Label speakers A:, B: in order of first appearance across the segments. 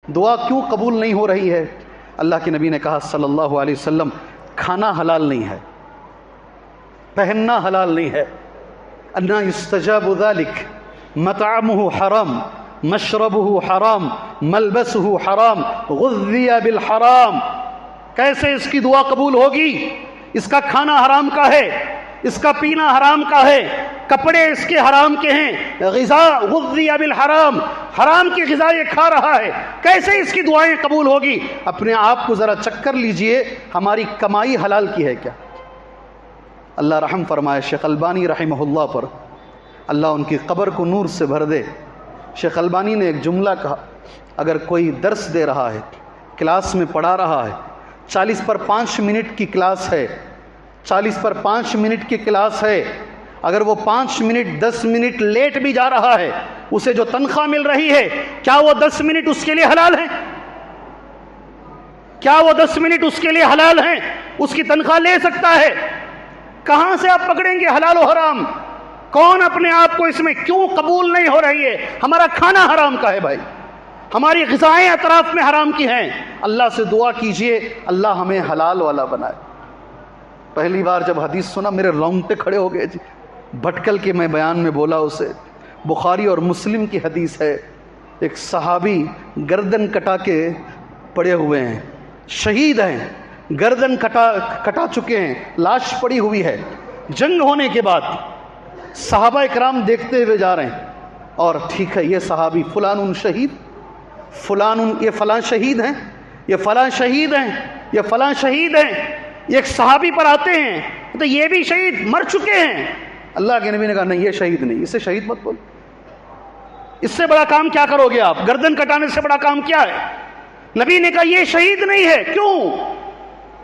A: دعا کیوں قبول نہیں ہو رہی ہے؟ اللہ کے نبی نے کہا صلی اللہ علیہ وسلم، کھانا حلال نہیں ہے، پہننا حلال نہیں ہے. انا یستجاب ذلک، مطعمہ حرام، مشربہ حرام، ملبسہ حرام، غذی بالحرام. کیسے اس کی دعا قبول ہوگی؟ اس کا کھانا حرام کا ہے، اس کا پینا حرام کا ہے، کپڑے اس کے حرام کے ہیں، غذا غذی بالحرام، حرام کی غذا یہ کھا رہا ہے، کیسے اس کی دعائیں قبول ہوگی؟ اپنے آپ کو ذرا چیک کر لیجئے، ہماری کمائی حلال کی ہے کیا؟ اللہ رحم فرمائے شیخ البانی رحمہ اللہ پر، اللہ ان کی قبر کو نور سے بھر دے. شیخ البانی نے ایک جملہ کہا، اگر کوئی درس دے رہا ہے، کلاس میں پڑھا رہا ہے، 40 پر 5 منٹ کی کلاس ہے، 40 پر 5 منٹ کی کلاس ہے، اگر وہ 5 منٹ 10 منٹ لیٹ بھی جا رہا ہے، اسے جو تنخواہ مل رہی ہے، کیا وہ 10 منٹ اس کے لیے حلال ہیں؟ کیا وہ 10 منٹ اس کے لیے حلال ہیں؟ اس کی تنخواہ لے سکتا ہے؟ کہاں سے آپ پکڑیں گے حلال و حرام؟ کون اپنے آپ کو اس میں کیوں قبول نہیں ہو رہی ہے؟ ہمارا کھانا حرام کا ہے بھائی، ہماری غذائیں اطراف میں حرام کی ہیں. اللہ سے دعا کیجئے اللہ ہمیں حلال والا بنائے. پہلی بار جب حدیث سنا میرے رونگٹے کھڑے ہو گئے جی، بھٹکل کے میں بیان میں بولا اسے. بخاری اور مسلم کی حدیث ہے، ایک صحابی گردن کٹا کے پڑے ہوئے ہیں، شہید ہیں، گردن کٹا چکے ہیں، لاش پڑی ہوئی ہے. جنگ ہونے کے بعد صحابہ اکرام دیکھتے ہوئے جا رہے ہیں، اور ٹھیک ہے یہ صحابی فلان شہید، فلان یہ فلاں شہید ہیں، یہ فلاں شہید ہیں، یہ فلاں شہید ہیں. ایک صحابی پر آتے ہیں تو یہ بھی شہید مر چکے ہیں. اللہ کے نبی نے کہا نہیں یہ شہید نہیں، اسے شہید مت بول. اس سے بڑا کام کیا کرو گے آپ؟ گردن کٹانے سے بڑا کام کیا ہے؟ نبی نے کہا یہ شہید نہیں ہے. کیوں؟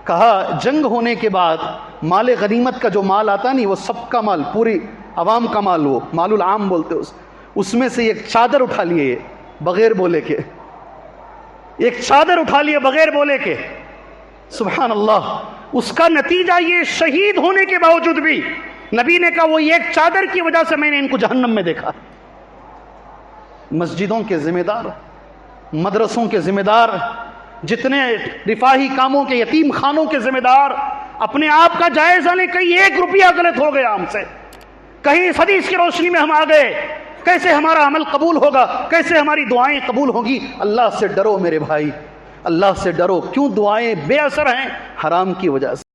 A: کہا جنگ ہونے کے بعد مال غنیمت کا جو مال آتا نہیں، وہ سب کا مال، پوری عوام کا مال، وہ مال العام بولتے اس میں سے ایک چادر اٹھا لیے بغیر بولے کے، ایک چادر اٹھا لیے بغیر بولے کے. سبحان اللہ. اس کا نتیجہ یہ شہید ہونے کے باوجود بھی نبی نے کہا وہ ایک چادر کی وجہ سے میں نے ان کو جہنم میں دیکھا. مسجدوں کے ذمہ دار، مدرسوں کے ذمہ دار، جتنے رفاہی کاموں کے، یتیم خانوں کے ذمہ دار، اپنے آپ کا جائزہ لیں. کہیں 1 روپیہ غلط ہو گیا ہم سے، کہیں اس حدیث کی روشنی میں ہم آ گئے، کیسے ہمارا عمل قبول ہوگا؟ کیسے ہماری دعائیں قبول ہوگی؟ اللہ سے ڈرو میرے بھائی، اللہ سے ڈرو. کیوں دعائیں بے اثر ہیں؟ حرام کی وجہ سے.